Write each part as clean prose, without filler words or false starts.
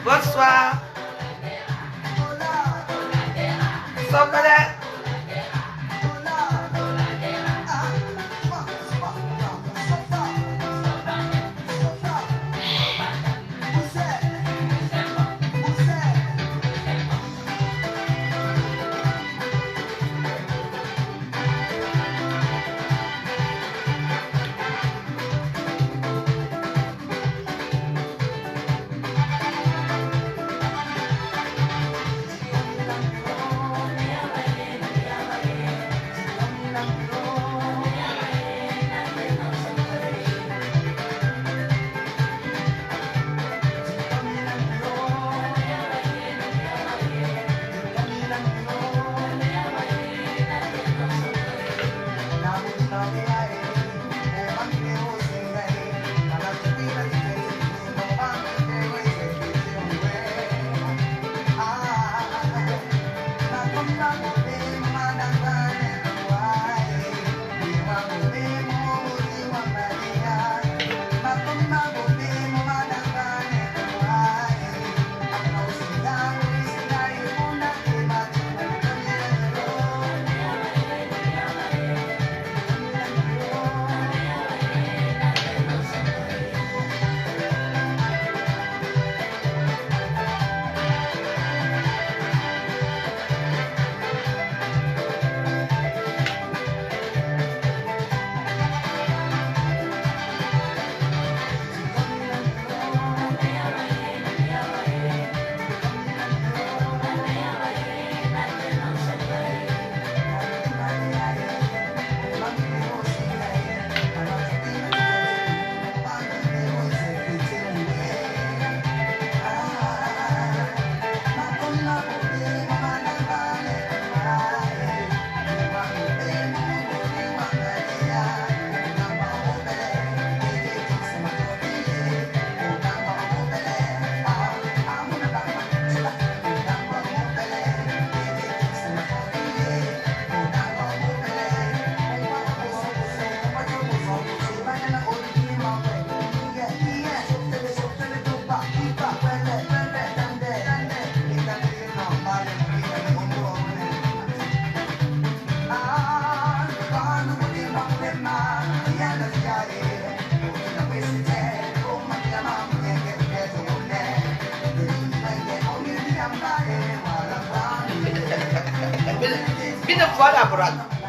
Bonsoir. Sokole.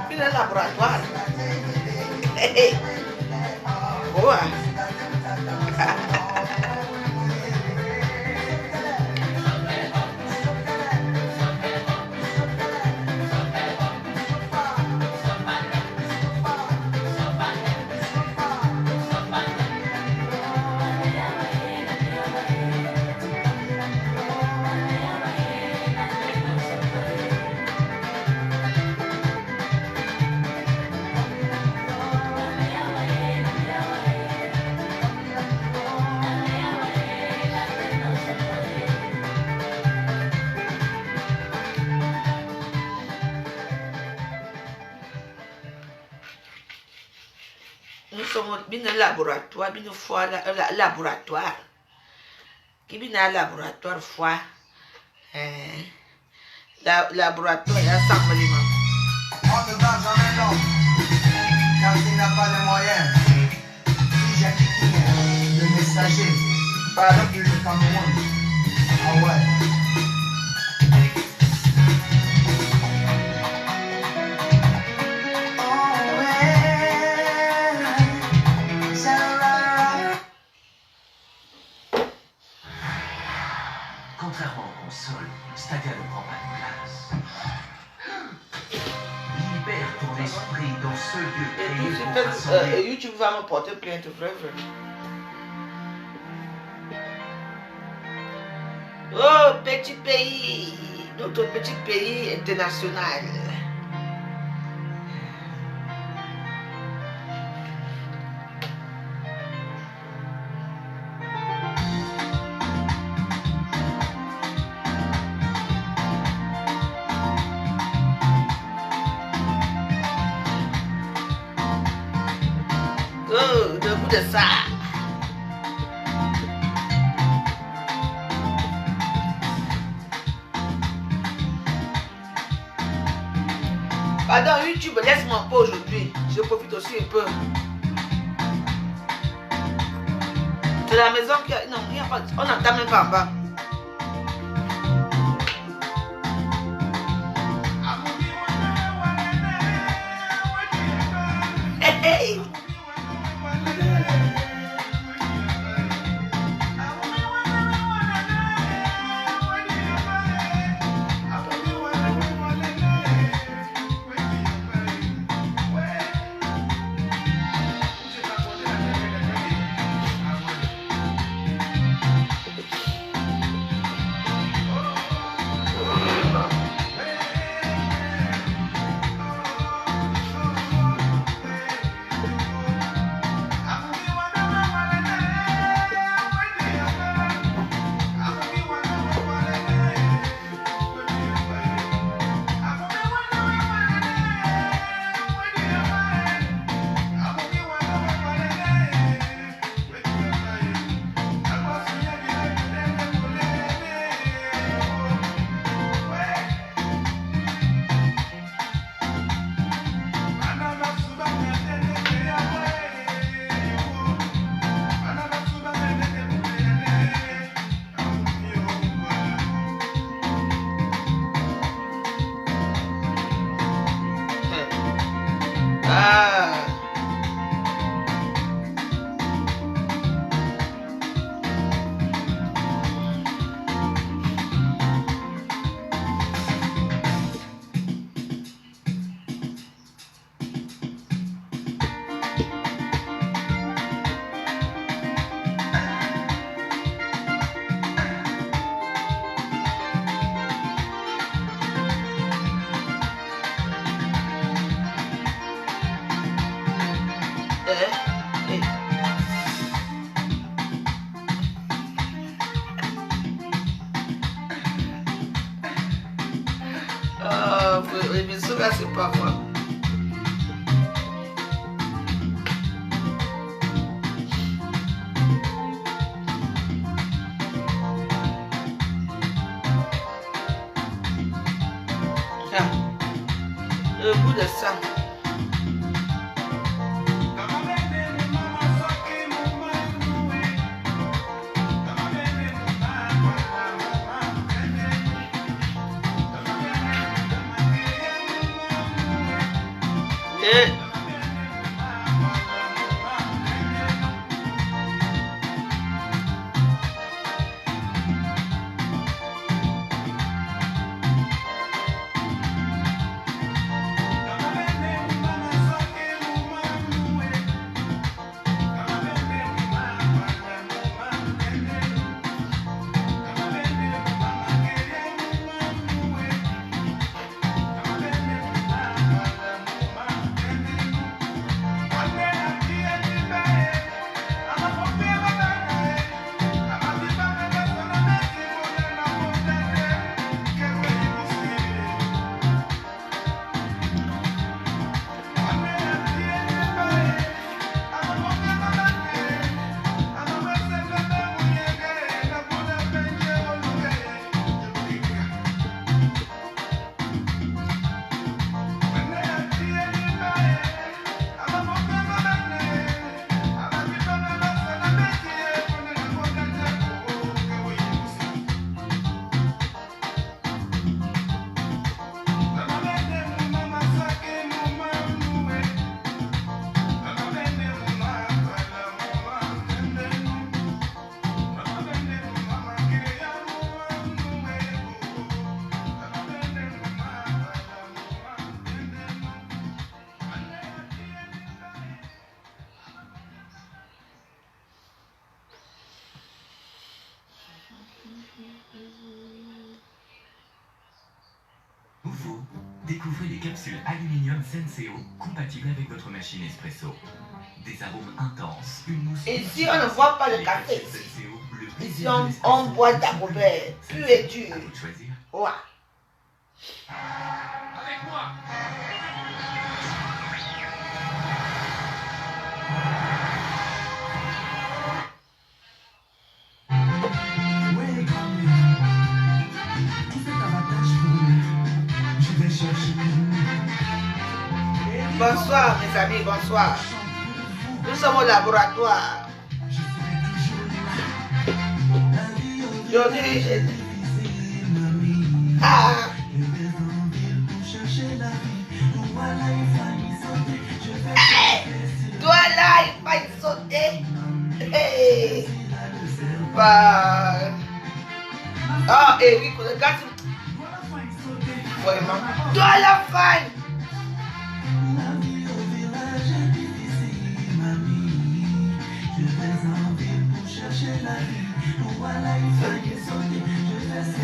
Vine laboratoire. Boa. bino laboratoire, bino foi laboratoire. Qui bino laboratoire foi. Laboratoire, il y a assemblement. On ne va jamais l'homme, car il n'a pas les moyens. Si Jackie le messager, parle du Cameroun. Ah ouais. Contrairement aux consoles, Stadia ne prend pas de place. Libère ton esprit dans ce lieu créé pour rassembler. YouTube va me porter plainte, vrai. Oh, petit pays, notre petit pays international. Oh, debout de ça. Pardon, YouTube, laisse-moi pas aujourd'hui. Je profite aussi un peu. C'est la maison qui a... Non, il n'y a pas... On n'entend même pas en bas. Hey, hey. Ça c'est pas moi. Le goût de ça. Vous, découvrez les capsules aluminium Senseo compatibles avec votre machine espresso. Des arômes intenses, une mousse... Ici, on ne voit pas le café. Ici, on boit d'Agobert, pur et dur. À vous de choisir. Ouais. Avec moi. Bonsoir mes amis, bonsoir. Nous sommes au laboratoire. Aujourd'hui, toi là, il va y sauter. Hey. Bah. Oh, Eric, regarde. Vraiment. Toi la faille.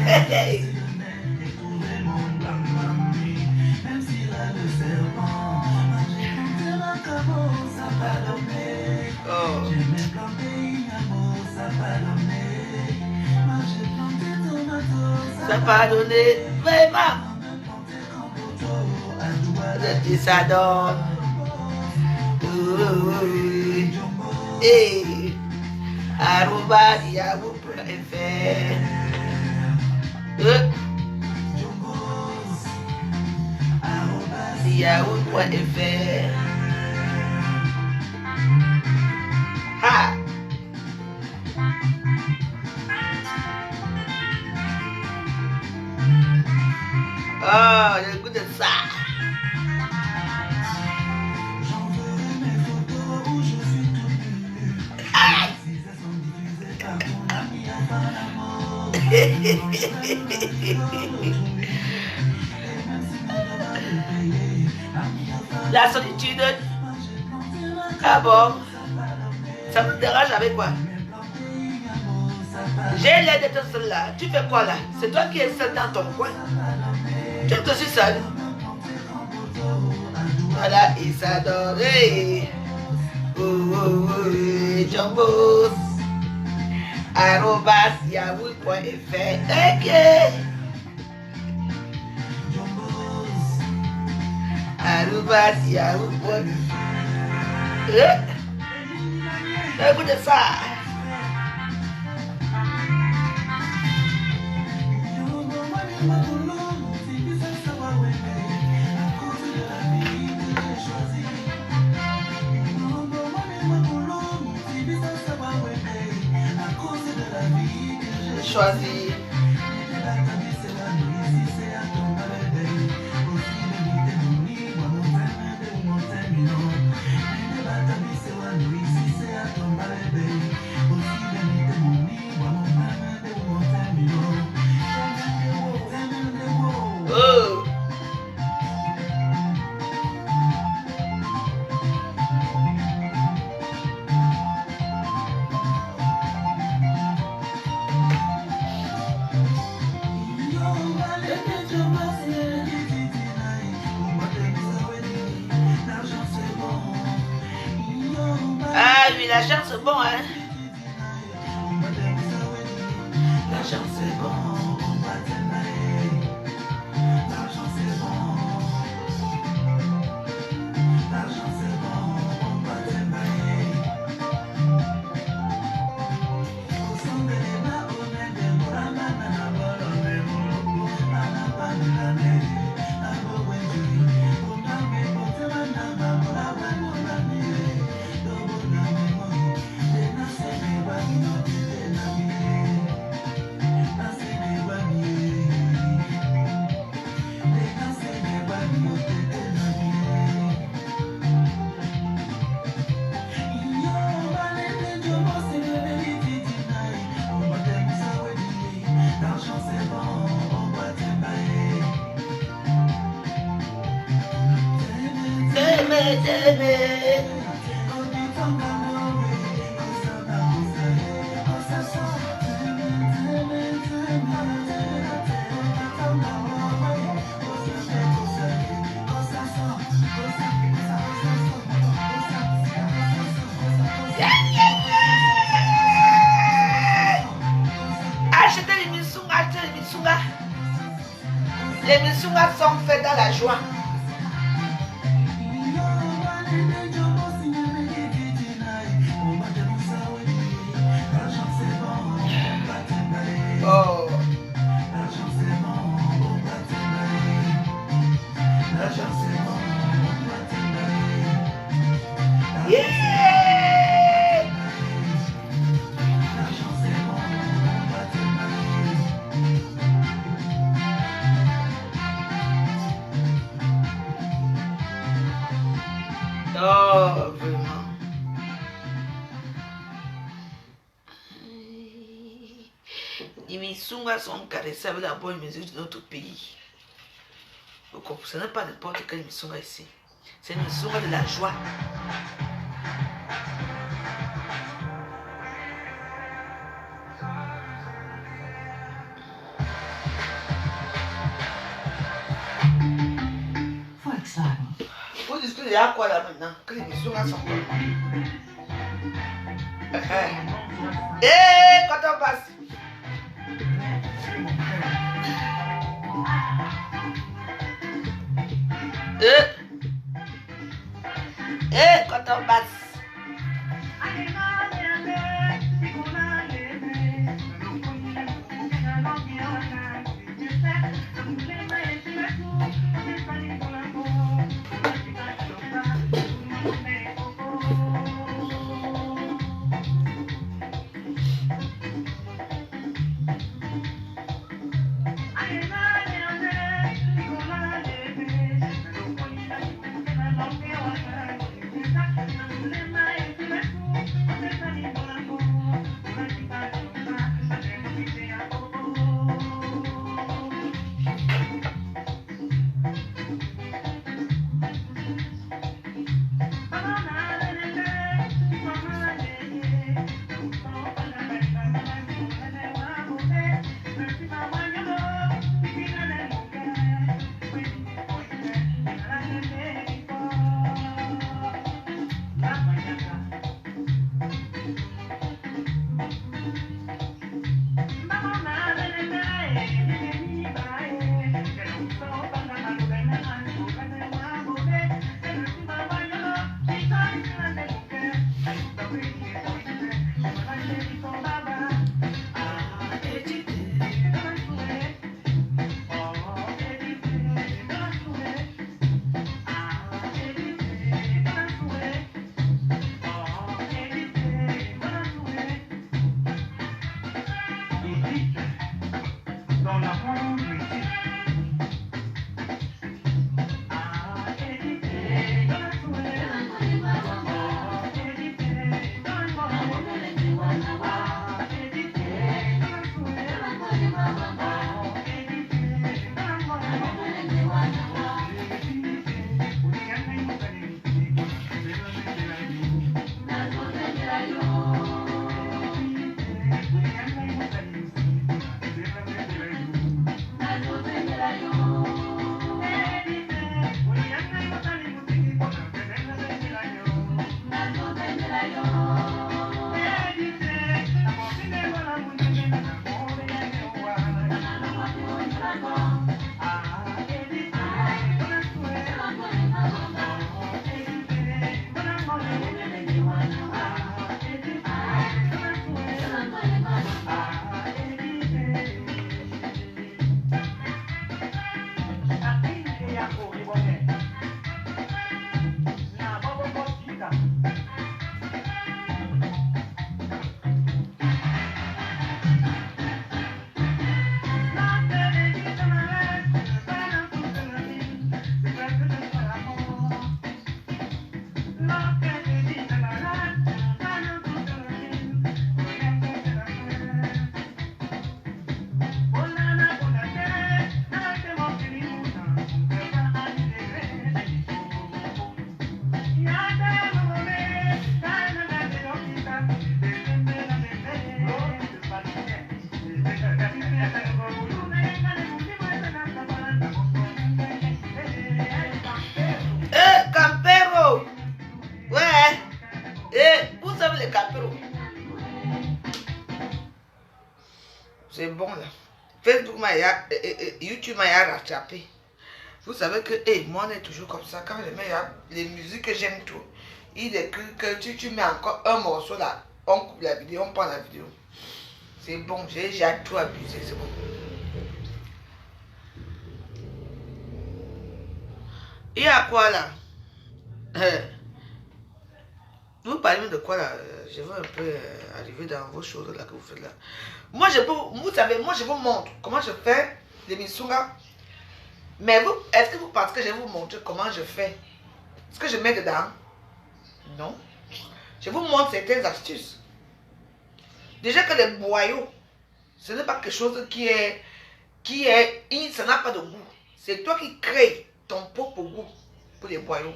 Hey. Oh. Ça va donner vraiment. Je dis ça donne. Et @yahoo.fr. Yahoo.fr. Ha. Oh, le goût de ça. La solitude. Ah bon? Ça me dérange avec quoi? J'ai l'air d'être seul là. Tu fais quoi là? C'est toi qui es seul dans ton coin. Tu es aussi seul. Voilà, il s'adore. Jumbo. @yahoo.fr. Ok. @yahoo.fr. Écoutez ça. Choisir. Oh. Ah oui, la chance c'est bon, hein. La chance c'est bon. Les Missungas sont faits dans la joie. Oh. Yeah. Oh, vraiment. Les Missungas sont caressés avec la bonne musique de notre pays. Ce n'est pas n'importe quelle Missunga ici. C'est une Missunga de la joie. Volkswagen. Vous discutez à quoi là maintenant? Que les Missungas sont quoi? Eh, quand on passe. Quand on passe. C'est bon là. Facebook YouTube m'a rattrapé. Vous savez que moi, on est toujours comme ça. Quand je mets les musiques que j'aime tout, il est que tu mets encore un morceau là, on coupe la vidéo, on prend la vidéo. C'est bon, j'ai tout abusé, c'est bon. Il y a quoi là? Vous parlez de quoi là? Je veux un peu arriver dans vos choses là que vous faites là. Moi, vous savez, moi je vous montre comment je fais les misunga. Mais vous, est-ce que vous pensez que je vais vous montrer comment je fais? Ce que je mets dedans? Non. Je vous montre certaines astuces. Déjà que les boyaux, ce n'est pas quelque chose ça n'a pas de goût. C'est toi qui crées ton propre goût pour les boyaux.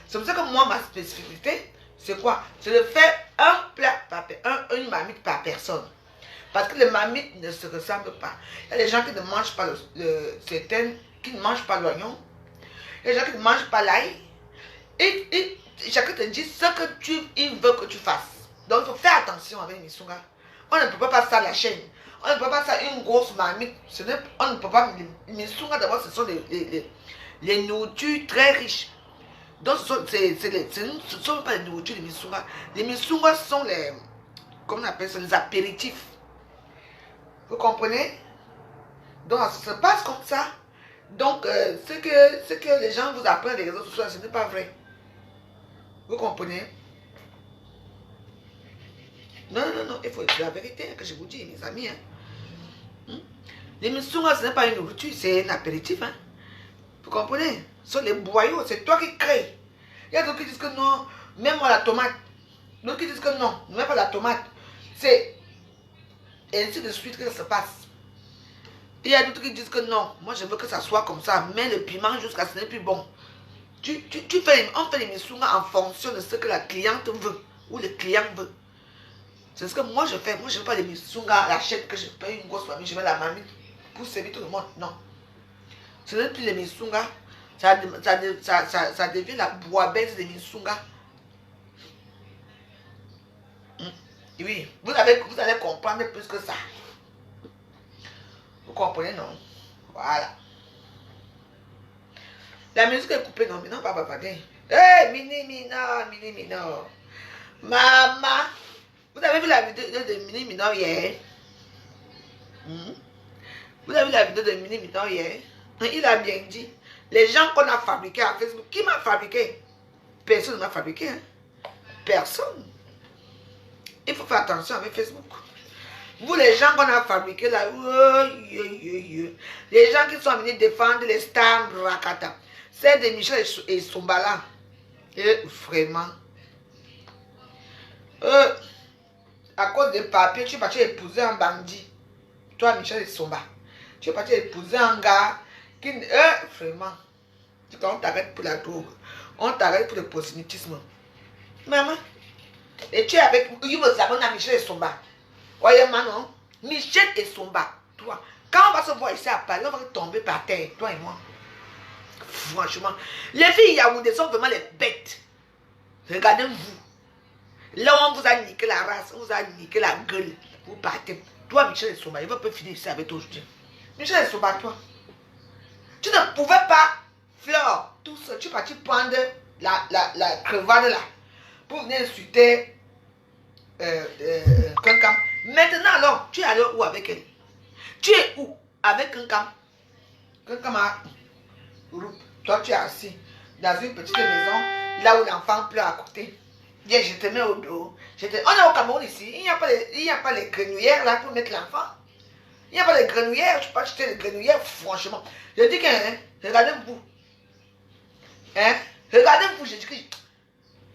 C'est pour ça que moi, ma spécificité, c'est quoi? C'est de faire un plat une marmite par personne. Parce que les marmites ne se ressemblent pas. Il y a des gens qui ne mangent pas certaines, qui ne mangent pas l'oignon. Il y a des gens qui ne mangent pas l'ail. Et chacun te dit ce que il veut que tu fasses. Donc il faut faire attention avec les misunga. On ne peut pas passer à la chaîne. On ne peut pas faire une grosse marmite. On ne peut pas. Les misunga d'abord, ce sont les nourritures très riches. Donc ce ne sont pas les nourritures des misunga. Les misunga sont les, comment on appelle ça, les apéritifs. Vous comprenez? Donc ça se passe comme ça. Donc ce que les gens vous apprennent des réseaux sociaux, ce n'est pas vrai. Vous comprenez? Non, il faut dire la vérité que je vous dis, mes amis. Les misunga, ce n'est pas une nourriture, c'est un apéritif. Hein? Vous comprenez? Ce sont les boyaux, c'est toi qui crées. Il y a d'autres qui disent que non, mets-moi la tomate. D'autres qui disent que non, ne mets pas la tomate. C'est ainsi de suite que ça se passe. Il y a d'autres qui disent que non, moi je veux que ça soit comme ça, mets le piment jusqu'à ce n'est plus bon. On fait les misunga en fonction de ce que la cliente veut ou le client veut. C'est ce que moi je fais. Moi je ne veux pas les misunga à la chaîne que je paye une grosse marmite, je mets la marmite pour servir tout le monde. Non. Ce n'est plus les misunga. Ça devient la bouillabaisse des misunga. Oui, vous allez comprendre plus que ça. Vous comprenez, non? Voilà. La musique est coupée, non, mais non, pas bavarder. Hey, mini minor. Maman, vous avez vu la vidéo de mini minor hier? Vous avez vu la vidéo de mini minor hier? Il a bien dit. Les gens qu'on a fabriqués à Facebook, qui m'a fabriqué? Personne ne m'a fabriqué. Hein? Personne. Il faut faire attention avec Facebook. Vous, les gens qu'on a fabriqués là, les gens qui sont venus défendre les stars Rakata, c'est de Michel et Sombala. Et vraiment, à cause des papiers, tu es parti épouser un bandit. Toi, Michel et Somba. Tu es parti épouser un gars qui, vraiment, on t'arrête pour la drogue, on t'arrête pour le prosélytisme. Maman. Et tu es avec Michel et Somba. Voyez maintenant, Michel et Somba, toi, quand on va se voir ici à Paris, on va tomber par terre, toi et moi. Franchement, les filles Yaoundé sont vraiment les bêtes. Regardez-vous. Là on vous a niqué la race, on vous a niqué la gueule. Vous partez. Toi, Michel et Somba, il va pas finir ici avec toi aujourd'hui. Michel et Somba, toi. Tu ne pouvais pas, Flore, tout seul, tu es parti prendre la crevade là. Pour venir insulter Kankam. Maintenant, alors, tu es allé où avec elle? Tu es où avec Kankam? Kankam a... Toi, tu es assis dans une petite maison, là où l'enfant pleure à côté. Viens, je te mets au dos. On est au Cameroun ici. Il n'y a pas les grenouillères là pour mettre l'enfant. Il n'y a pas les grenouillères. Je peux pas acheter les grenouillères, franchement. Je dis que, regardez-vous. Hein? Regardez-vous, je dis que...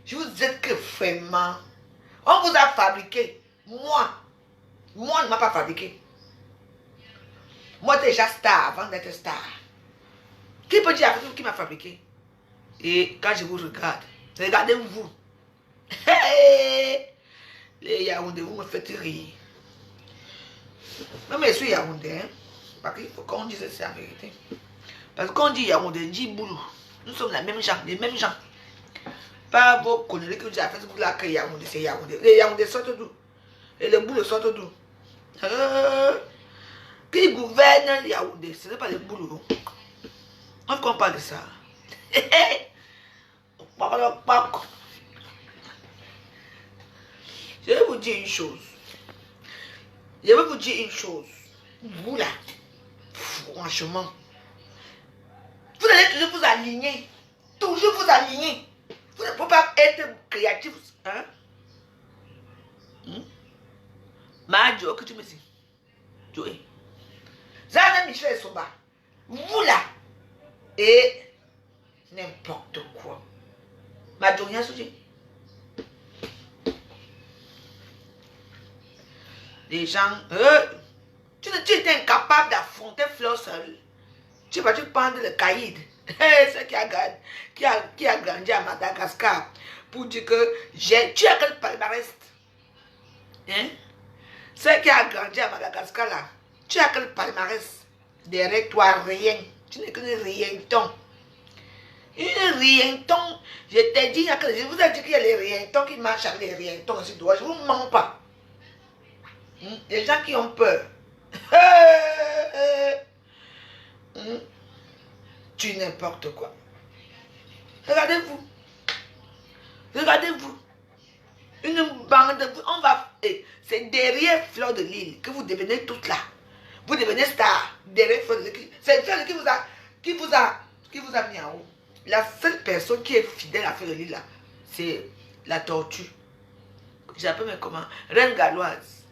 Je vous dis que vraiment, on vous a fabriqué. Moi, on ne m'a pas fabriqué. Moi, déjà star avant d'être star. Qui peut dire qui m'a fabriqué? Et quand je vous regarde, regardez-vous. Les Yaoundé, vous me faites rire. Même je suis Yaoundé, hein? Parce qu'il faut qu'on dise ça en vérité. Parce qu'on dit Yaoundé, dit Boulou. Nous sommes les mêmes gens. Pas vos conneries que vous avez fait Facebook là que Yaoundé, c'est Yaoundé. Les Yaoundé sortent d'où? Et le boulot sort d'où? qui gouverne Yaoundé. Ce n'est pas le boulot. On ne parle de ça. Je vais vous dire une chose. Vous là, franchement, vous allez toujours vous aligner. Toujours vous aligner. Vous ne pouvez pas être créatif. Hein? Majo, que tu me dis? Joey. Zana Michel Soba. Vous là. Et n'importe quoi. Majo, rien souci. Les gens, tu étais incapable d'affronter Fleur seul. Tu vas prendre le caïd. C'est qui a grandi à Madagascar pour dire que tu as quel palmarès? Hein? C'est qui a grandi à Madagascar là. Tu as quel palmarès? Derrière toi, rien. Tu n'es que rienton. Une rienton. Je t'ai dit, je vous ai dit qu'il y a les rientons qui marchent avec les rientons aussi droit. Je ne vous mens pas. Les gens qui ont peur. Tu n'importe quoi. Regardez-vous. Regardez-vous. Une bande. On va. C'est derrière Fleur de Lille que vous devenez toute là. Vous devenez star. Derrière Fleur de Lille. C'est Fleur qui vous a mis en haut. La seule personne qui est fidèle à Fleur de Lille là, c'est la tortue. J'appelle mais comment? Reine Galloise.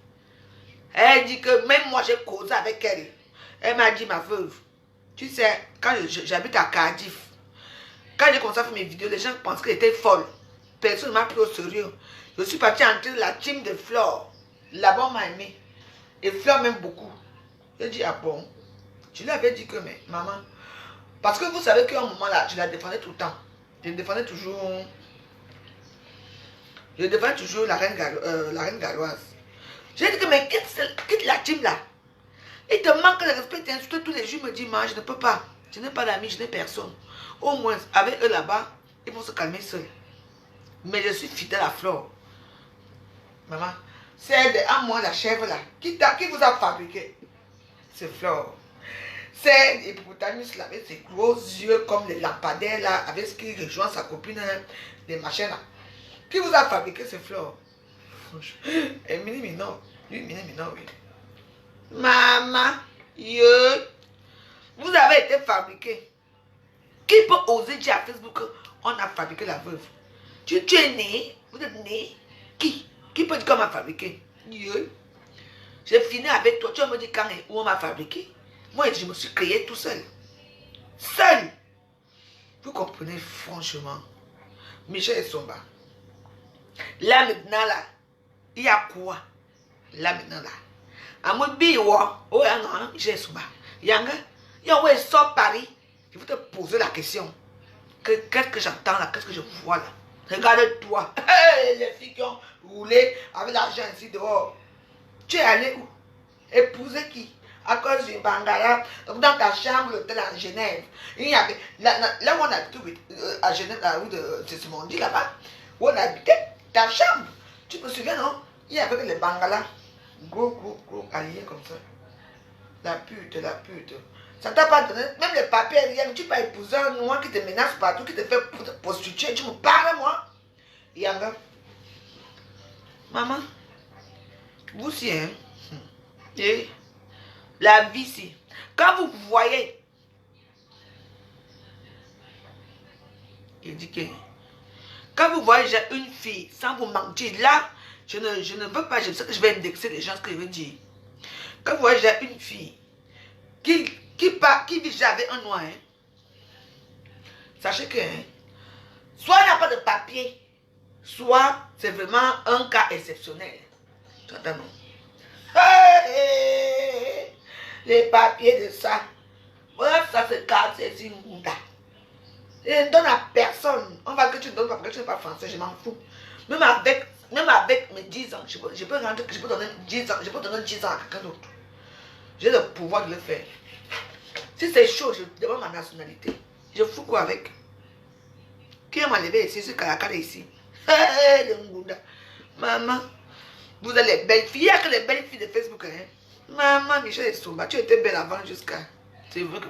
Elle dit que même moi j'ai causé avec elle. Elle m'a dit, ma veuve, tu sais, quand j'habite à Cardiff, quand j'ai commencé à faire mes vidéos, les gens pensaient qu'elle était folle. Personne ne m'a pris au sérieux. Je suis partie entrer la team de Flore. Là-bas, on m'a aimé. Et Flore m'aime beaucoup. J'ai dit, ah bon? Je lui avais dit que, mais maman, parce que vous savez qu'à un moment là, je la défendais tout le temps. Je défendais toujours la reine galloise. J'ai dit que, mais quitte la team là. Il te manque de respect, t'insultes tous les jours, me dit, man, je ne peux pas. Je n'ai pas d'amis, je n'ai personne. Au moins, avec eux là-bas, ils vont se calmer seuls. Mais je suis fidèle à Flore. Maman, c'est à moi la chèvre là. Qui vous a fabriqué? C'est Flore. C'est l'hippopotamus là, avec ses gros yeux comme les lampadaires là, avec ce qui rejoint sa copine, hein, des machins là. Qui vous a fabriqué? C'est Flore. Et Mini Minor. Lui, Mini Minor, oui. Maman, vous avez été fabriqué. Qui peut oser dire à Facebook qu'on a fabriqué la veuve? Tu es né, vous êtes né. Qui peut dire qu'on m'a fabriqué? J'ai fini avec toi. Tu me dis quand et où on m'a fabriqué? Moi, je me suis créé tout seul. Seul. Vous comprenez franchement. Michel Somba. Là maintenant, là, il y a quoi? Là maintenant, là. À mon biwa, oh non, Michel Somba. Yanga, il sort Paris. Je vais te poser la question. Qu'est-ce que j'entends là? Qu'est-ce que je vois là? Regarde-toi. Les filles qui ont roulé avec l'argent ici dehors. Tu es allé où? Épouser qui? À cause du Bangala, dans ta chambre d'hôtel à Genève. Il y avait, là où on habitait à Genève, la rue de Simondi, là-bas, où on habitait, ta chambre. Tu me souviens, non? Il y avait les Bangalas. Gros, alliés comme ça. La pute. Ça t'a pas donné, même les papiers, rien. Tu peux épouser un noir qui te menace partout, qui te fait prostituer. Tu me parles, moi? Yanga. Maman, vous aussi, hein? Et la vie, si. Quand vous voyez, il dit que, quand vous voyez j'ai une fille, sans vous mentir, là, je ne veux pas, je sais que je vais indexer les gens, ce que je veux dire. Quand vous voyez j'ai une fille qui vit déjà avec un noir, hein, sachez que, hein, soit il n'y a pas de papier, soit c'est vraiment un cas exceptionnel. Tu entends, non? Les papiers de ça. Voilà, ça se garde, c'est une gouda. Je ne donne à personne. On va que tu ne donnes pas parce que tu n'es pas français, je m'en fous. Même avec mes 10 ans, je peux rentrer, je peux donner 10 ans, je peux donner 10 ans à quelqu'un d'autre. J'ai le pouvoir de le faire. Si c'est chaud, je demande ma nationalité. Je fous quoi avec? Qui m'a levé ici, ce Kalakala ici? Le Ngouda. Maman, vous êtes les belles filles. Il n'y a que les belles filles de Facebook. Hein? Maman, Michel et Somba, tu étais belle avant jusqu'à... C'est vrai que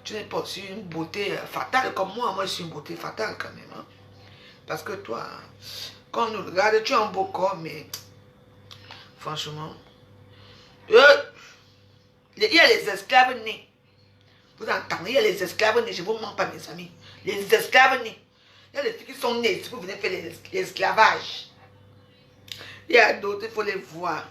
tu n'es pas aussi une beauté fatale comme moi. Moi, je suis une beauté fatale quand même. Hein? Parce que toi, quand on nous regarde, tu as un beau corps, mais... Franchement... il y a les esclaves nés. Vous entendez, il y a les esclaves nés. Je ne vous mens pas, mes amis. Les esclaves nés. Il y a les filles qui sont nées. Si vous venez faire l'esclavage. Il y a d'autres, il faut les voir.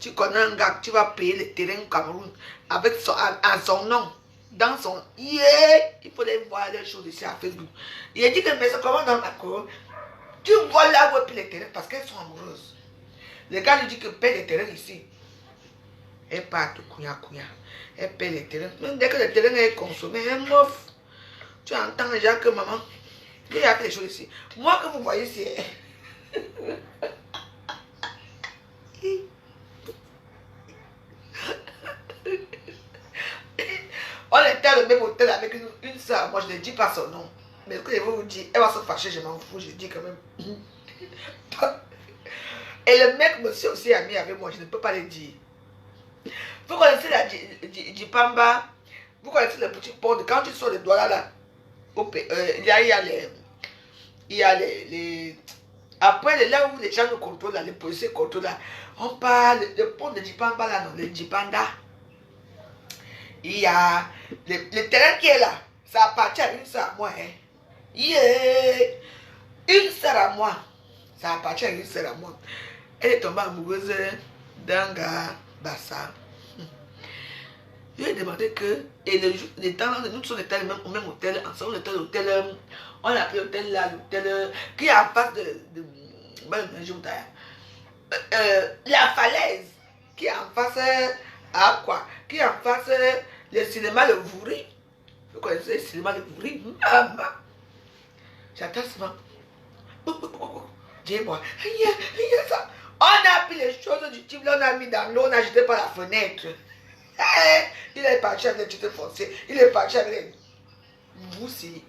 Tu connais un gars, tu vas payer le terrain au Cameroun avec à son nom. Dans son... Yeah! Il faut les voir les choses ici à Facebook. Il a dit que mais ça commence dans la cour. Tu vois là où il paye les terrains parce qu'elles sont amoureuses. Le gars lui dit que paye les terrains ici. Elle part tout couilla. Elle paye les terrains. Même dès que le terrain est consommé, elle m'offre. Tu entends déjà que maman, il y a des choses ici. Moi que vous voyez ici. On était dans le même hôtel avec une soeur. Moi je ne dis pas son nom. Mais ce que je vais vous dire, elle va se fâcher, je m'en fous, je dis quand même. Et le mec me suis aussi ami avec moi, je ne peux pas le dire. Vous connaissez la Djipamba? Vous connaissez le petit pont de quand tu sors les doigts là, il y a les après là où les gens nous contrôlent là, les policiers contrôlent là, on parle le pont de Djipamba là, non, le Djipanda. Il y a le terrain qui est là, ça appartient à une sœur à moi. Hein. Yeah. Une sœur à moi, ça appartient à une sœur à moi. Elle est tombée amoureuse d'un gars Bassa. Je lui ai demandé que, et les temps là, nous sommes au même hôtel, ensemble, on était à l'hôtel, on a appelé l'hôtel là, l'hôtel qui est en face de la falaise, qui est en face à quoi? Qui est en face le cinéma Le Vouri. Vous connaissez le cinéma Le Vouri? J'attends souvent. Dis-moi, ça. On a pris les choses du type, là, on a mis dans l'eau, on a jeté par la fenêtre. Il est parti avec les titres foncés. Il est parti avec les... Vous aussi.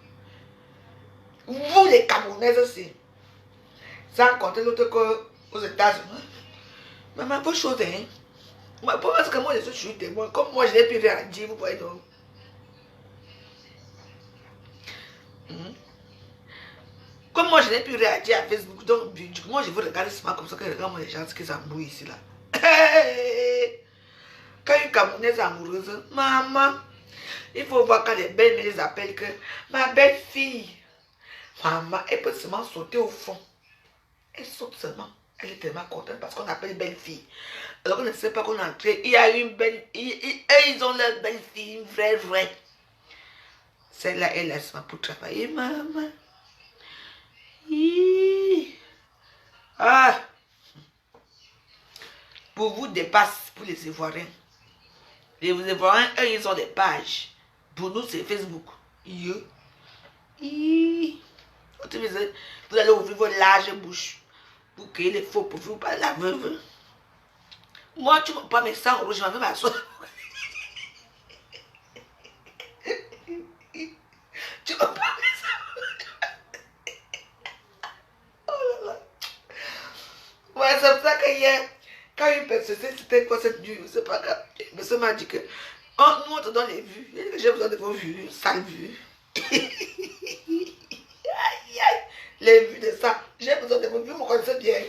Vous les Camerounaises aussi. Sans compter l'autre qu'aux États-Unis. Maman, vos choses, hein. Parce que moi, je suis témoin. Comme moi, je n'ai plus rien à dire, vous voyez donc. Comme moi, je n'ai plus rien à dire à Facebook. Donc, moi, je veux regarder seulement comme ça que je regarde les gens qui s'embrouillent ici, là. Quand une Camerounaise amoureuse, maman, il faut voir quand les belles me les appellent que ma belle fille, maman, elle peut seulement sauter au fond. Elle saute seulement. Elle est tellement contente parce qu'on appelle belle fille. Alors on ne sait pas qu'on est entré. Il y a une belle. Ils ont leur belle fille, une vraie. Celle-là, elle laisse moi pour travailler, maman. Ah! Pour vous dépasse, pour les Ivoiriens. Les Ivoiriens, eux, ils ont des pages. Pour nous, c'est Facebook. Vous allez ouvrir vos larges bouches. Pour créer les faux profils, vous parlez la veuve. Moi, tu ne m'as pas mes 100 euros, je m'en vais m'asseoir. Tu ne m'as pas mes 100 euros. Oh là là. Ouais, c'est pour ça que hier, quand une personne, c'était quoi cette nuit, c'est pas grave. Mais ça m'a dit que, nous on te donne les vues. J'ai besoin de vos vues, sales vues. Les vues de ça, j'ai besoin de vos vues, vous me connaissez bien.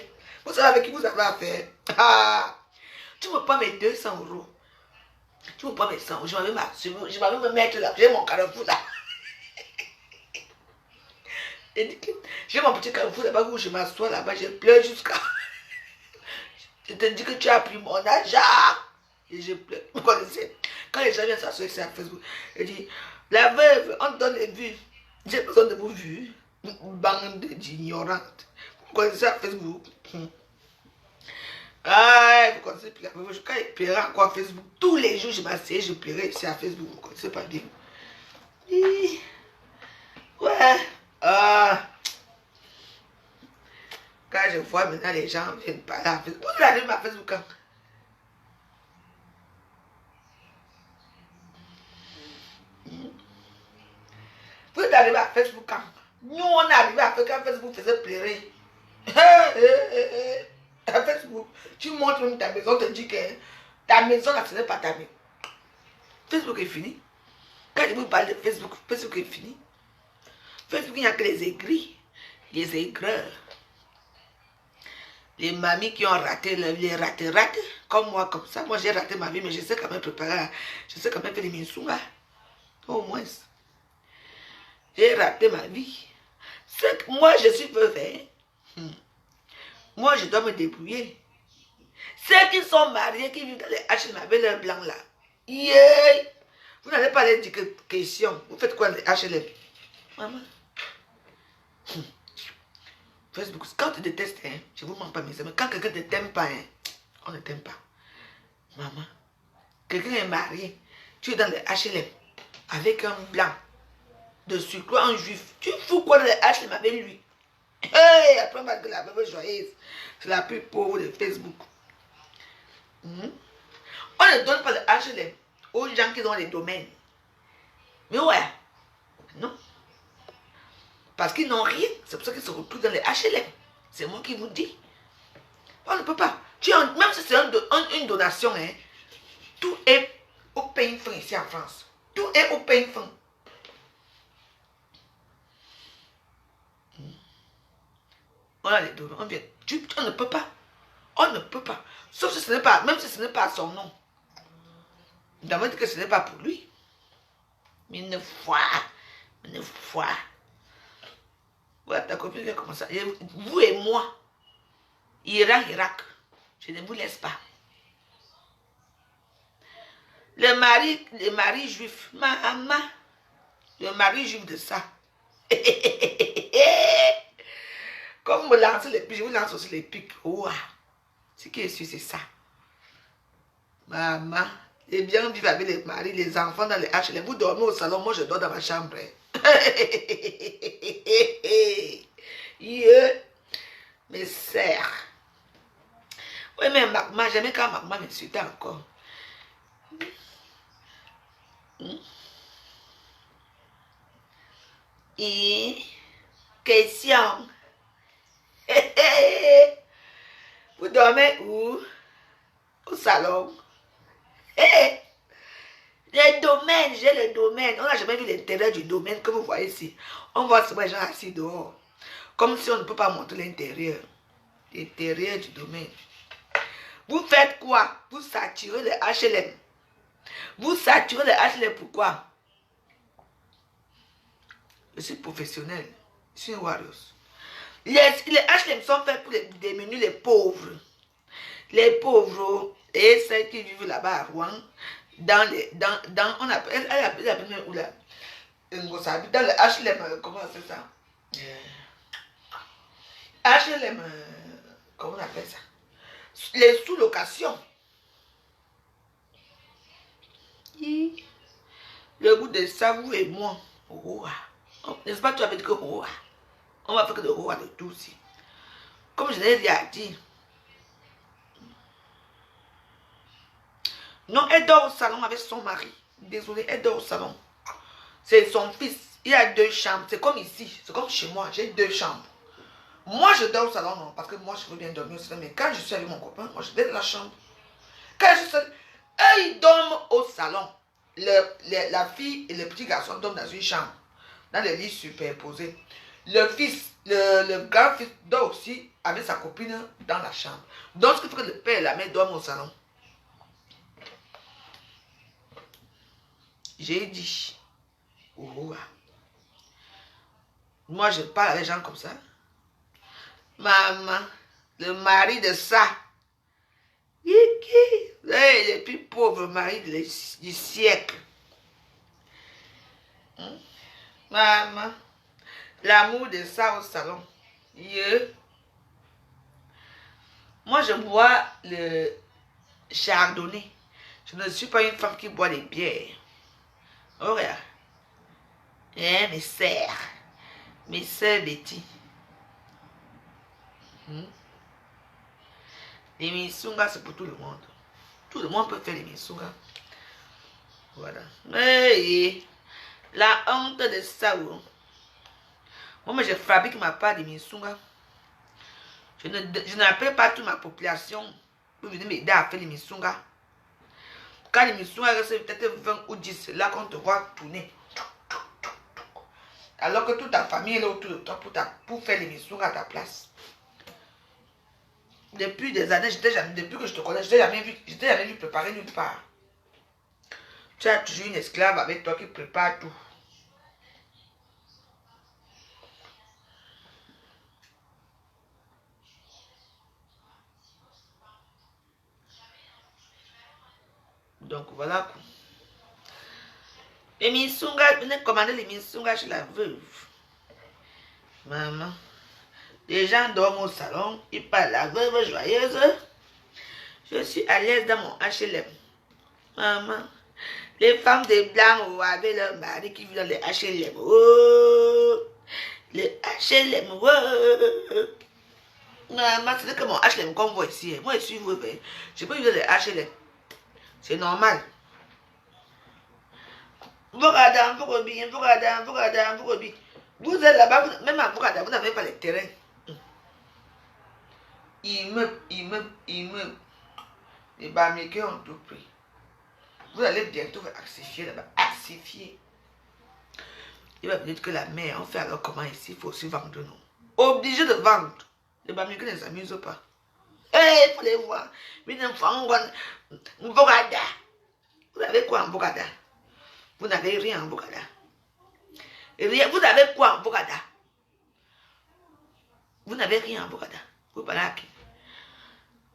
Vous savez avec qui vous avez affaire. Tu me prends mes 200 euros. Tu me prends mes 100 euros. Je m'avais me mettre là. J'ai mon carrefour là. J'ai mon petit carrefour là-bas où je m'assois là-bas. Je pleure jusqu'à. Je te dis que tu as pris mon argent. Et je pleure. Vous connaissez? Quand les gens viennent s'asseoir ici à Facebook, ils disent la veuve, on te donne les vues. J'ai besoin de vos vues. Bande d'ignorantes. Vous connaissez à Facebook? Vous connaissez plus la veuve. Quand il plaiera encore à Facebook, tous les jours je m'assieds, je plairai ici à Facebook. Vous connaissez pas bien? Ouais. Quand je vois maintenant les gens viennent parler à Facebook. Vous allez à Facebook quand? Vous arrivez à Facebook quand? Nous, on est arrivé à quand Facebook faisait pleurer. À Facebook, tu montres même ta maison, te dit que Ta maison là, ce n'est pas ta maison. Facebook est fini. Quand je vous parle de Facebook, Facebook est fini. Facebook, il n'y a que les aigris, les aigreurs. Les mamies qui ont raté, les ratés, comme moi, comme ça. Moi, j'ai raté ma vie, mais je sais quand même préparer, je sais quand même faire les minsunga. Au moins. J'ai raté ma vie. Moi, je suis veuve. Moi, je dois me débrouiller. Ceux qui sont mariés, qui vivent dans les HLM avec leur blanc là. Yeah. Vous n'allez pas leur dire question. Vous faites quoi dans les HLM? Maman. Facebook, quand tu détestes, je ne vous mens pas, mes amis, quand quelqu'un ne t'aime pas, on ne t'aime pas. Maman, quelqu'un est marié, tu es dans les HLM avec un blanc, dessus, toi un juif, tu fous quoi dans les HLM avec lui? Hey, après, on va dire la veuve joyeuse, c'est la plus pauvre de Facebook. On ne donne pas de HLM aux gens qui ont les domaines. Mais ouais, non. Parce qu'ils n'ont rien. C'est pour ça qu'ils se retrouvent dans les HLM. C'est moi qui vous dis. On ne peut pas. Même si c'est une donation, tout est au pain fin ici en France. Tout est au pain fin. On a les dons. On vient. On ne peut pas. On ne peut pas. Sauf si ce n'est pas, même si ce n'est pas son nom. Il doit dire que ce n'est pas pour lui. Mais une fois. Ouais, ta copine vient comme ça. Vous et moi, Irak, je ne vous laisse pas. Le mari juif, maman, le mari juif de ça. Comme vous lancez les pics, je vous lance aussi les pics. Ouah, ce qui est sûr, c'est ça. Maman, et bien vivre avec les maris, les enfants dans les HLM. Vous dormez au salon, moi je dors dans ma chambre. Yeah. Mes sœurs. Oui, mais maman, jamais quand maman m'insulte encore. Et question. Vous dormez où? Au salon. Les domaines, j'ai le domaine. On n'a jamais vu l'intérieur du domaine que vous voyez ici. On voit souvent les gens assis dehors. Comme si on ne peut pas montrer l'intérieur. L'intérieur du domaine. Vous faites quoi? Vous saturez les HLM. Vous saturez les HLM pourquoi? Je suis professionnel. Je suis un warrior. Les HLM sont faits pour les démunis, les pauvres. Les pauvres et celles qui vivent là-bas à Rouen. On appelle, elle appelle où là? Dans le HLM, comment on fait ça? HLM, comment on appelle ça? Les sous-locations. Le goût de ça, vous et moi. N'est-ce pas, tu avais dit que on va faire que de de tout aussi. Comme je l'ai déjà dit. Non, elle dort au salon avec son mari. Désolée, elle dort au salon. C'est son fils. Il a 2 chambres. C'est comme ici. C'est comme chez moi. J'ai 2 chambres. Moi, je dors au salon, non. Parce que moi, je veux bien dormir au salon. Mais quand je suis avec mon copain, moi, je dors dans la chambre. Quand je suis seule, eux, ils dorment au salon. La fille et le petit garçon dorment dans une chambre. Dans les lits superposés. Le fils, le grand fils dort aussi avec sa copine dans la chambre. Donc, ce qui fait que le père et la mère dorment au salon. J'ai dit, moi je parle avec les gens comme ça. Maman, le mari de ça, le plus pauvre mari du siècle. Maman, l'amour de ça au salon. Moi je bois le chardonnay. Je ne suis pas une femme qui boit des bières. Oh, regarde. Mes sœurs Betty. Les misungas, c'est pour tout le monde. Tout le monde peut faire les misungas. Voilà. Mais la honte de ça. Moi, je fabrique ma part de misungas. Je n'appelle pas toute ma population pour venir m'aider à faire les misungas. Quand l'émission est restée peut-être 20 ou 10, c'est là qu'on te voit tourner. Alors que toute ta famille est là autour de toi pour faire l'émission à ta place. Depuis des années, depuis que je te connais, je t'ai jamais vu préparer nulle part. Tu as toujours une esclave avec toi qui prépare tout. Donc voilà. L'émission, venez commander l'émission chez la veuve. Maman. Les gens dorment au salon, ils parlent la veuve joyeuse. Je suis à l'aise dans mon HLM. Maman. Les femmes des blancs avec leur mari qui vivent dans les HLM. Oh, les HLM. Oh. Maman, c'est que mon HLM qu'on voit ici. Moi, je suis veuve. Je peux vivre dans les HLM. C'est normal. Vous êtes là-bas, même à Bourada, vous n'avez pas les terrains. Immeuble. Les Bamileke ont tout pris. Vous allez bientôt assifier là-bas. Assifier. Il va vous dire que la mère, on fait alors comment ici, il faut aussi vendre, non? Obligé de vendre. Les Bamileke ne s'amusent pas. Il faut les voir. Vous avez quoi en Bourada? Vous n'avez rien en Bourada. Vous avez quoi en Bourada? Vous n'avez rien en Bourada. Vous parlez à qui?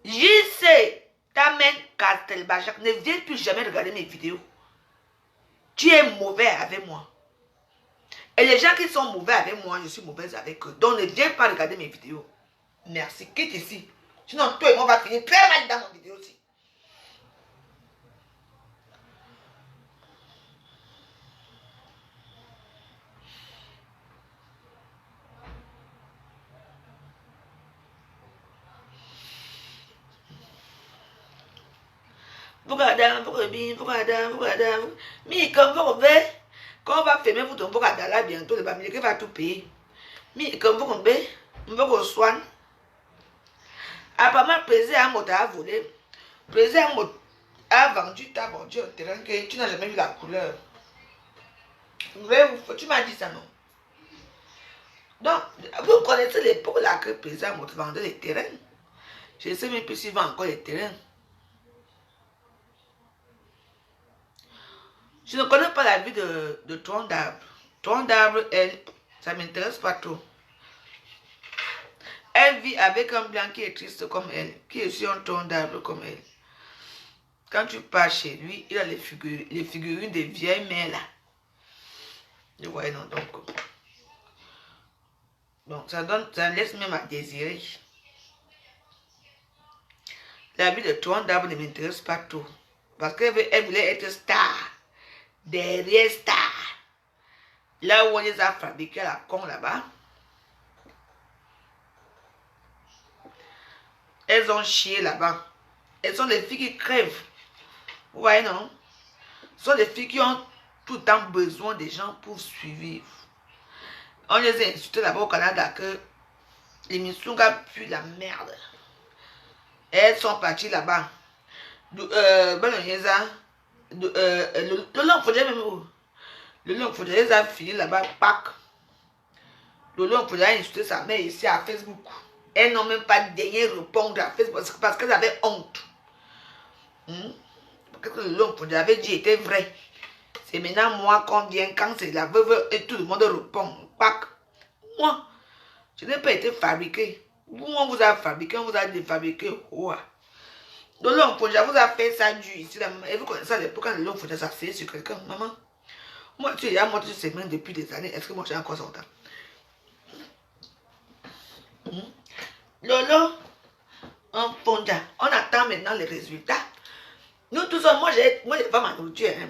Je sais, ta mère Castelbajac, ne viens plus jamais regarder mes vidéos. Tu es mauvais avec moi. Et les gens qui sont mauvais avec moi, je suis mauvaise avec eux. Donc ne viens pas regarder mes vidéos. Merci, quitte ici. Sinon, toi et moi, on va finir très mal dans mon vidéo aussi. Mais comme vous voulez, quand on va fermer pour ton Bourada là bientôt, le Bamileke va tout payer. Mais comme vous voulez, on va vous soigner. Apparemment, le président a volé. Le président a vendu ta bordure au terrain que tu n'as jamais vu la couleur. Tu m'as dit ça, non? Donc, vous connaissez l'époque là que le président vendait les terrains. Je ne sais même plus s'il vend encore les terrains. Je ne connais pas la vie de Tronc d'Arbre. Tronc d'Arbre, elle, ça ne m'intéresse pas trop. Elle vit avec un blanc qui est triste comme elle, qui est sur un tronc d'arbre comme elle. Quand tu pars chez lui, il a les figurines des vieilles mères là. Tu vois, non, donc ça laisse même à désirer. La vie de Tronc d'Arbre ne m'intéresse pas trop. Parce qu'elle voulait être star. Derrière star. Là où on les a fabriqués à la con là-bas. Elles ont chié là-bas. Elles sont des filles qui crèvent. Vous voyez, non? Ce sont des filles qui ont tout le temps besoin des gens pour suivre. On les a insultés là-bas au Canada que l'émission a pu la merde. Elles sont parties là-bas. Le long faudrait même où? Le long faudrait les a fini là-bas, Pâques. Le long faudrait insulter sa mère ici à Facebook. Elles n'ont même pas daigné répondre à Facebook parce qu'elles avaient honte. Parce que le long avait dit était vrai. C'est maintenant moi qu'on vient quand c'est la veuve et tout le monde répond. Pâques. Moi, je n'ai pas été fabriqué. Vous, on vous a fabriqué, on vous a défabriqué. Ouais. Le long vous a fait ça du ici. Et vous connaissez ça, pourquoi le long ça fait sur quelqu'un, maman? Moi, tu es à moi, tu sais même depuis des années. Est-ce que moi j'ai encore son temps? Lolo, on attend maintenant les résultats. Nous tous, moi je vends ma nourriture. Hein.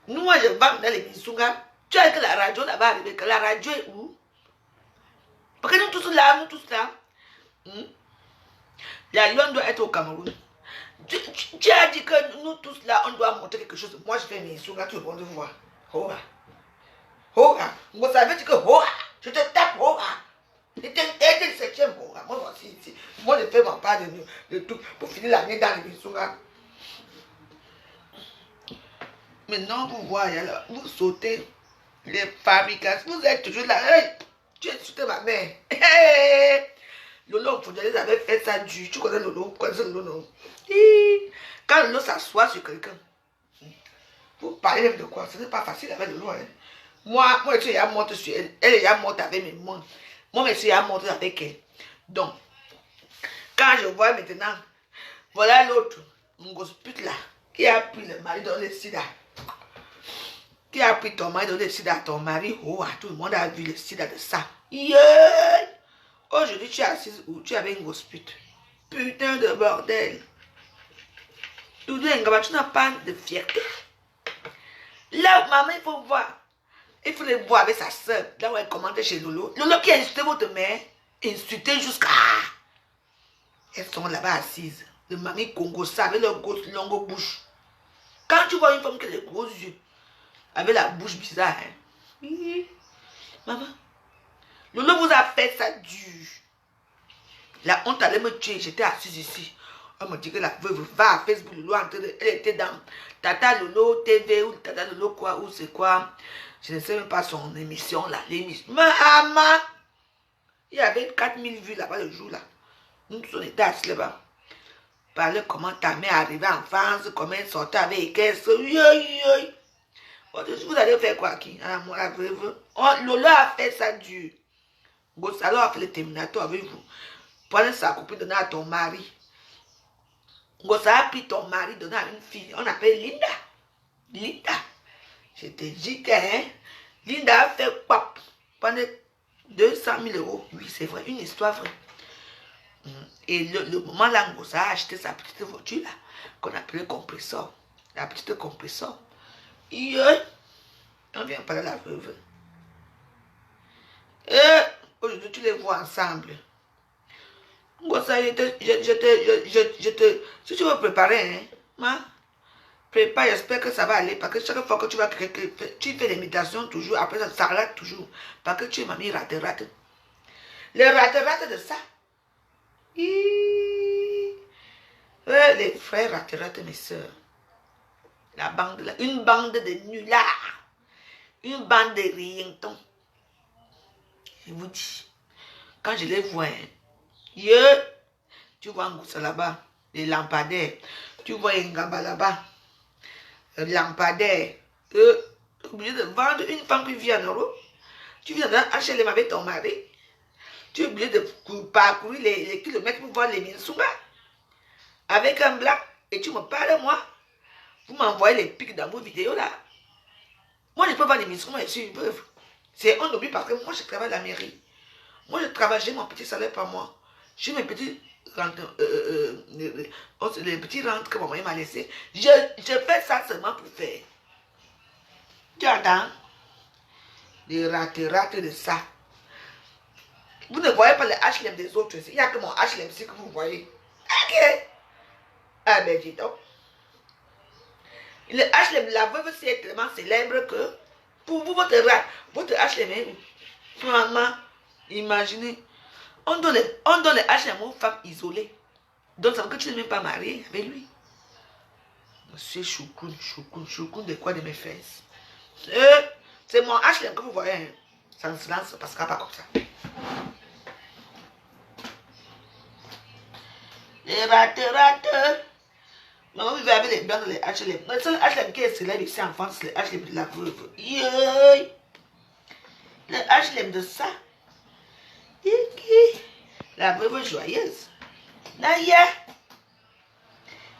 Nous, moi je vends dans les bisougas. Tu as que la radio là-bas arrivée, que la radio est où? Parce que nous tous là. La Lyon doit être au Cameroun. Tu as dit que nous tous là, on doit montrer quelque chose. Moi je fais mes bisougas, tout le monde voit. Hoa. Hoa. Vous savez que hoa. Je te tape hoa. était le 7e bon. Moi, voici ici. Moi, je fais ma part de tout pour finir l'année dans l'émission. Maintenant, vous voyez, là, vous sautez les fabrications. Vous êtes toujours là. Hey, tu as insulté ma mère. Hey, Lolo, vous avez fait ça dur. Tu connais Lolo? Vous connaissez Lolo, non? Quand Lolo s'assoit sur quelqu'un, vous parlez de quoi? Ce n'est pas facile avec Lolo. Hein? Moi, je suis morte sur elle. Elle est morte avec mes mains. Moi, je suis morte avec elle. Donc, quand je vois maintenant, voilà l'autre, mon gosse pute là, qui a pris le mari dans le sida. Qui a pris ton mari dans le sida à ton mari. Oh, tout le monde a vu le sida de ça. Yeah! Aujourd'hui, tu es assise où tu avais une grosse pute. Putain de bordel. Tu n'as pas de fierté. Là, maman, il faut voir. Il faut les voir avec sa soeur. Là où elle commentait chez Lolo. Lolo qui a insulté votre mère. Insulté jusqu'à... Elles sont là-bas assises. Le mami Congo, ça, avec leur grosse longue bouche. Quand tu vois une femme qui a des gros yeux, avec la bouche bizarre, hein. Oui. Maman, Lolo vous a fait ça dur. La honte allait me tuer. J'étais assise ici. On me dit que la veuve va à Facebook. Lolo, elle était dans Tata Lolo TV ou Tata Lolo quoi, ou c'est quoi. Je ne sais même pas son émission là. L'émission. Maman, il y avait 4000 vues là-bas le jour là. Nous tous on était assis là-bas. Parlait comment ta mère arrivait en France, comment elle sortait avec elle. Vous allez faire quoi qui? Ah, moi la veuve. Oh, Lolo a fait ça dur. Gossalo a fait le terminator avec vous. Prenez sa copine, donnez à ton mari. Gossalo a pris ton mari, donné à une fille. On appelle Linda. Linda. Je te dis que hein, Linda a fait quoi? Pendant 200 000 euros. Oui, c'est vrai, une histoire vraie. Et le moment là, Gossalo a acheté sa petite voiture là, qu'on appelait compresseur. La petite compresseur. On vient parler de la veuve. Aujourd'hui, tu les vois ensemble. Si tu veux préparer, hein, prépare, j'espère que ça va aller. Parce que chaque fois que tu vas tu fais l'imitation toujours, après ça rate toujours. Parce que tu es mamie rate. Les rate de ça. Les frères rate mes soeurs. La bande là, une bande de nullards. Une bande de rientons. Je vous dis, quand je les vois, hein, tu vois Ngoussa là-bas, les lampadaires. Tu vois Ngamba là-bas, lampadaires. Tu es obligé de vendre une femme qui vit en Europe. Tu viens dans HLM avec ton mari. Tu es obligé de parcourir les kilomètres pour voir les Minsunga. Avec un black. Et tu me parles, moi. Vous m'envoyez les pics dans vos vidéos là. Moi, je peux voir les Minsunga et ils peuvent. C'est un oubli parce que moi, je travaille à la mairie. Moi, je travaille, j'ai mon petit salaire par mois. J'ai mes petits rentes, les petits rentes que maman m'a laissé. Je fais ça seulement pour faire. Tu entends? Les rates de ça. Vous ne voyez pas les HLM des autres. Il n'y a que mon HLM ici que vous voyez. Ok. Ah ben dis donc. Le HLM, la veuve, c'est tellement célèbre que pour vous, votre HLM, maman, imaginez, on donne les HLM aux femmes isolées. Donc ça veut dire que tu n'es même pas marié avec lui. Monsieur Choukoun de quoi de mes fesses. C'est mon HLM que vous voyez. Hein. Ça ne se lance parce qu'il n'y a pas comme ça. Les rates. Maman vivait avec les blancs dans les HLM. Le seul HLM qui est célèbre ici en France, c'est le HLM de la veuve. Le HLM de ça. La veuve joyeuse. Naya.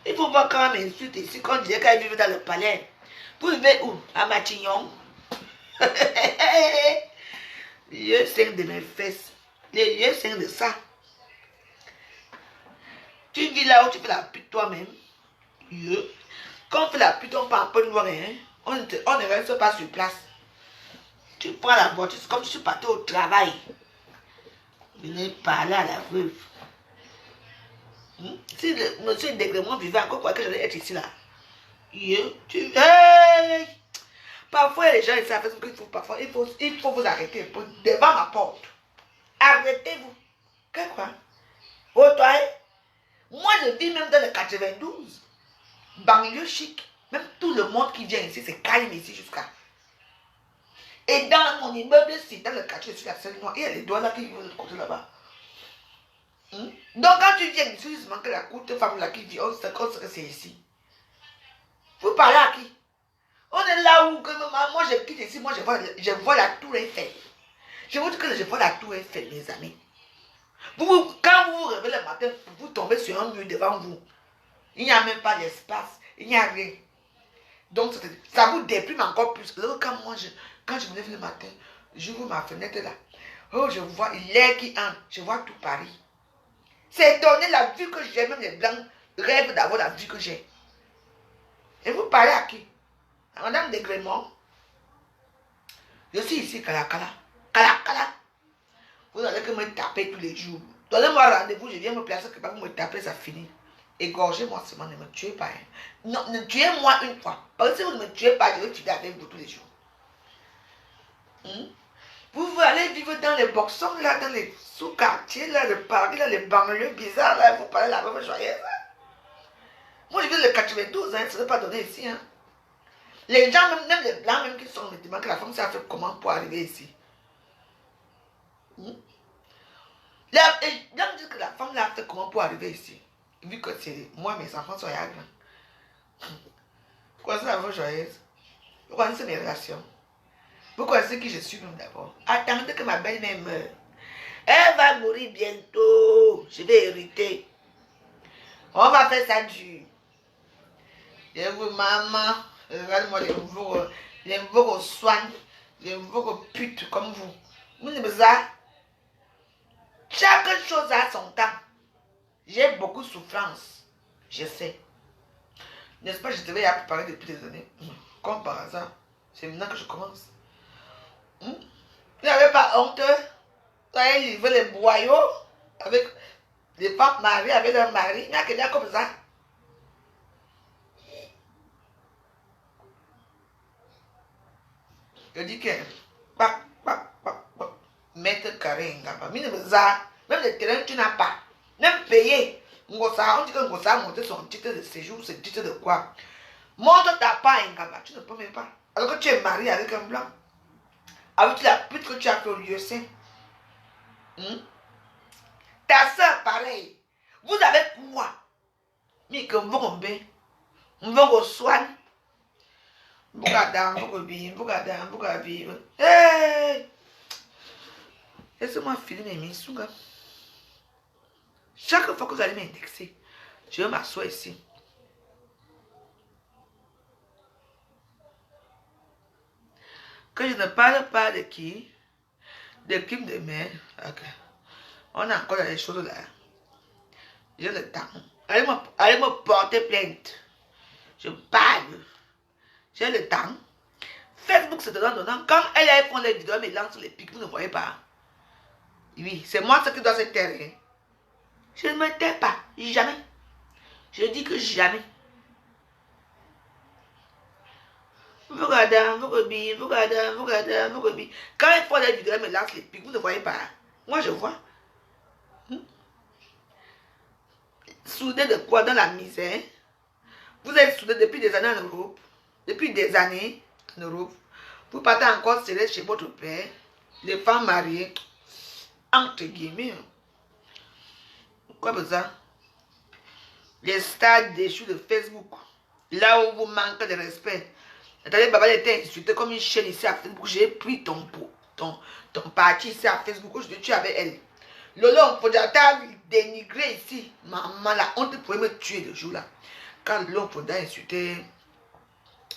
Il faut voir quand même insulte ici qu'on disait qu'elle vivait dans le palais. Vous vivez où? À Matignon. Les yeux saignent de mes fesses. Les yeux saignent de ça. Tu vis là où tu fais la pute toi-même. Quand on fait la pute, on prend un peu de noir, hein? On ne reste pas sur place. Tu prends la voiture, c'est comme si tu partais au travail. Venez parler à la veuve. Si le monsieur Degrémont vivait encore, quoi que j'allais être ici là. Parfois, les gens ils savent qu'il faut parfois, il faut vous arrêter devant ma porte. Arrêtez-vous. Qu'est-ce quoi? Oh, toi, moi, je vis même dans le 92. Banlieue chic. Même tout le monde qui vient ici, c'est calme ici jusqu'à. Et dans mon immeuble, c'est dans le quartier, je suis la seule noire. Il y a les doigts là qui vivent de l'autre côté là-bas. Donc, quand tu viens ici, il se manque la courte femme là qui vit, on sait que c'est ici. Vous parlez à qui? On est là où, moi je quitte ici, moi je vois la tour Eiffel. Je vous dis que je vois la tour Eiffel, mes amis. Quand vous vous réveillez le matin, vous tombez sur un mur devant vous. Il n'y a même pas d'espace, il n'y a rien. Donc, ça vous déprime encore plus. Quand je me lève le matin, j'ouvre ma fenêtre là. Oh, je vois l'air qui entre, je vois tout Paris. C'est donner la vue que j'ai, même les blancs rêvent d'avoir la vue que j'ai. Et vous parlez à qui? À Madame de Grémont. Je suis ici, Kalakala. Kalakala. Vous n'allez que me taper tous les jours. Donnez-moi rendez-vous, je viens me placer que vous me tapez, ça finit. Égorgez-moi seulement, ne me tuez pas. Hein. Non, ne tuez-moi une fois. Parce que si vous ne me tuez pas, je vais tuer avec vous tous les jours. Vous allez vivre dans les boxons, là, dans les sous-quartiers, là, de Paris, là, les banlieues bizarres, là, vous parlez la même joyeuse. Moi, je vis le 92, hein, ça ne veut pas donner ici. Hein. Les gens, même les blancs, même qui sont, me demandent que la femme s'est fait comment pour arriver ici. Les blancs me disent que la femme l'a fait comment pour arriver ici. Vu que c'est moi, mes enfants sont grands. Vous connaissez la même joyeuse? Vous connaissez mes relations? Vous connaissez qui je suis même d'abord? Attendez que ma belle-mère meure. Elle va mourir bientôt. Je vais hériter. On va faire ça dur. Je vous, maman, regardez-moi les nouveaux soins, les nouveaux putes comme vous. Vous ne ça? Chaque chose a son temps. J'ai beaucoup de souffrance. Je sais. N'est-ce pas, je devais y préparer depuis des années. Comme par hasard. C'est maintenant que je commence. Vous n'avez pas honte? Vous avez livré les boyaux avec les femmes mariées avec leur mari. Il n'y a que des comme ça. Je dis que mètre carré, même le terrain tu n'as pas. Même payé. On dit que Ngosa a monté son titre de séjour, c'est titre de quoi? Montre ta part, tu ne peux même pas. Alors que tu es marié avec un blanc. Avec la pute que tu as fait au lieu saint. Ta soeur, pareil. Vous avez quoi? Mais que vous rompez. Vous soignez. Vous gardez. Hey! Laissez-moi filer mes missions. Chaque fois que vous allez m'indexer, je vais m'asseoir ici. Que je ne parle pas de qui? De crimes de mer. Ok. On a encore des choses là. J'ai le temps. Allez me porter plainte. Je parle. J'ai le temps. Facebook se donnant. Quand elles font les vidéos, elles me lancent sur les pics. Vous ne voyez pas. Oui, c'est moi ce qui doit se taire. Je ne me tais pas. Jamais. Je dis que jamais. Vous regardez. Quand elles font les vidéos, elles me lancent les pics. Vous ne voyez pas. Moi, je vois. Soudé de quoi dans la misère? Vous êtes soudé depuis des années en Europe. Depuis des années en Europe. Vous partez encore serrer chez votre père. Les femmes mariées. Entre guillemets. Quoi besoin? Les stars déchus de Facebook. Là où vous manquez de respect. Attendez, Baba était insulté comme une chaîne ici à Facebook. J'ai pris ton parti ici à Facebook. Aujourd'hui, tu es avec elle. Lolo, on t'a dénigré ici. Maman, la honte pourrait me tuer le jour là. Quand l'homme faudra insulter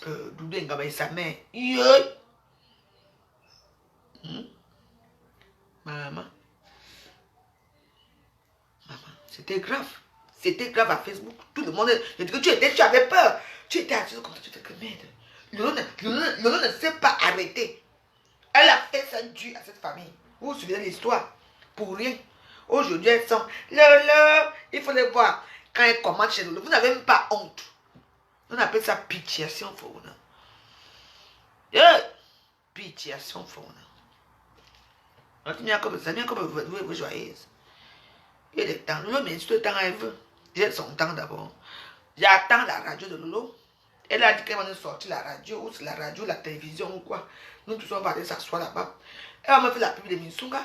Doudou Ngaba et sa mère. Maman, c'était grave. C'était grave à Facebook. Tout le monde. Je dis que tu avais peur. Tu étais assis comme ça, tu fais que merde. Lolo ne s'est pas arrêté. Elle a fait ça dû à cette famille. Vous vous souvenez de l'histoire? Pour rien. Aujourd'hui, elles sont Lolo. Il faut les voir. Quand elles commandent chez Lolo, vous n'avez même pas honte. On appelle ça pitiation fauna. Pitiation fauna. On dit, bien comme ça, bien comme vous joyeuse. Il y a des temps. Lolo m'insulte tout le temps, elle veut. J'ai son temps d'abord. J'attends la radio de Lolo. Elle a dit qu'elle va nous sortir la radio, ou c'est la radio, la télévision ou quoi. Nous tous on va aller s'asseoir là-bas. Elle va me faire la pub de Minsunga.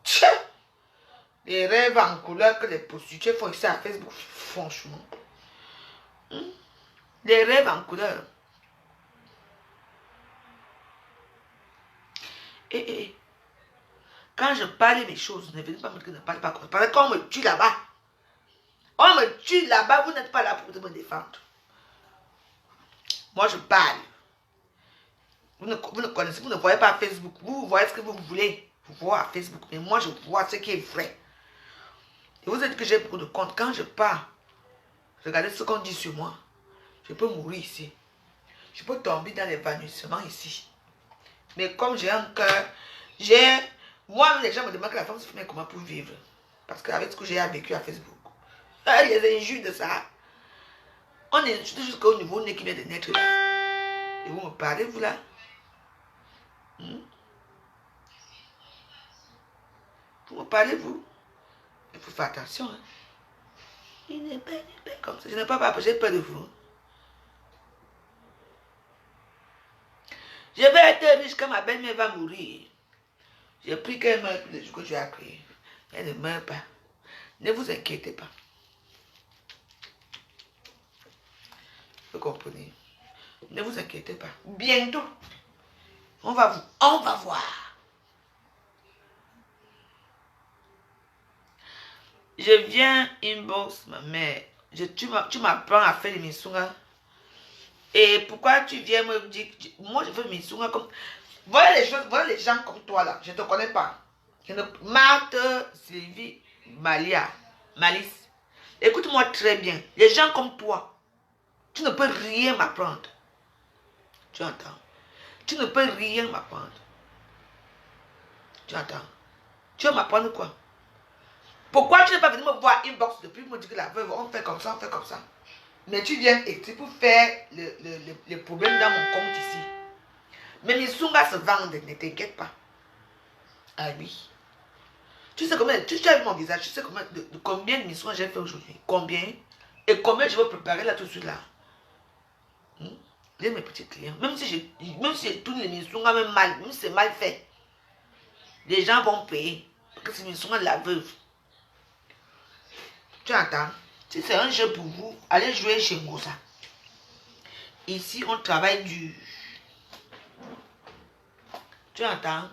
Tchè! Les rêves en couleur que les prostituées font ici à Facebook, franchement. Les rêves en couleur. Quand je parle mes choses, ne venez pas me dire que je ne parle pas comme ça. Parce qu'on me tue là-bas. On me tue là-bas, vous n'êtes pas là pour me défendre. Moi, je parle. Vous ne connaissez, vous ne voyez pas Facebook. Vous voyez ce que vous voulez voir à Facebook. Mais moi, je vois ce qui est vrai. Et vous dites que j'ai beaucoup de comptes. Quand je pars, regardez ce qu'on dit sur moi. Je peux mourir ici. Je peux tomber dans l'évanouissement ici. Mais comme j'ai un cœur, moi, les gens me demandent que la femme se fait comment pour vivre. Parce qu'avec ce que j'ai vécu à Facebook, il y a des injures de ça. On est jusqu'au niveau qui vient de naître là. Et vous me parlez, vous là? Vous me parlez, vous? Il faut faire attention. Hein? Il n'est pas comme ça. Je n'ai pas peur, j'ai peur de vous. Je vais être riche quand ma belle-mère va mourir. J'ai pris qu'elle meurt le jour que je ai créé. Elle ne meurt pas. Ne vous inquiétez pas. Vous comprenez? Ne vous inquiétez pas. Bientôt, on va voir. Je viens inbox ma mère. Tu m'apprends à faire les Minsunga. Et pourquoi tu viens me dire que moi je fais Minsunga comme... Voilà les choses, voilà les gens comme toi là. Je ne te connais pas. Marthe, Sylvie, Malia, Malice. Écoute-moi très bien. Les gens comme toi, tu ne peux rien m'apprendre. Tu entends? Tu ne peux rien m'apprendre. Tu entends? Tu vas m'apprendre quoi? Pourquoi tu n'es pas venu me voir inbox depuis me dire que la veuve, on fait comme ça, on fait comme ça. Mais tu viens et tu peux faire le problème dans mon compte ici. Mais mes sungas se vendent, ne t'inquiète pas. Ah oui. Tu sais combien, tu as vu mon visage, tu sais combien de missions j'ai fait aujourd'hui? Combien? Et combien je vais préparer là tout de suite là? J'ai mes petits clients. Même si je tourne les missions, même mal, même si c'est mal fait, les gens vont payer. Parce que c'est une mission de la veuve. Tu entends? Si c'est un jeu pour vous, allez jouer chez Moussa. Ici, on travaille dur. Tu entends?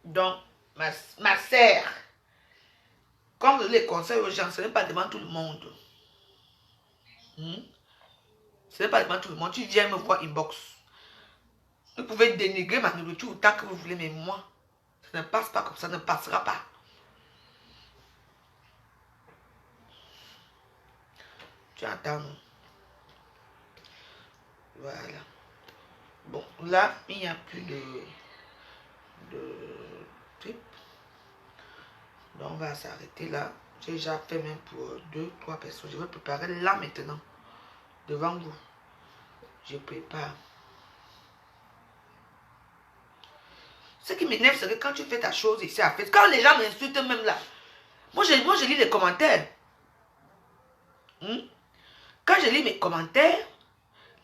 Donc, ma sœur, comme je les conseille aux gens, ce n'est pas devant tout le monde. Ce n'est pas devant tout le monde. Tu viens me voir inbox. Vous pouvez dénigrer ma nourriture autant que vous voulez, mais moi, ça ne passe pas comme ça, ne passera pas. Tu entends? Voilà. Bon, là, il n'y a plus de trip. Donc, on va s'arrêter là. J'ai déjà fait même pour 2-3 personnes. Je vais préparer là maintenant. Devant vous. Je prépare. Ce qui m'énerve, c'est que quand tu fais ta chose ici à faire, quand les gens m'insultent même là, moi je lis les commentaires. Quand je lis mes commentaires,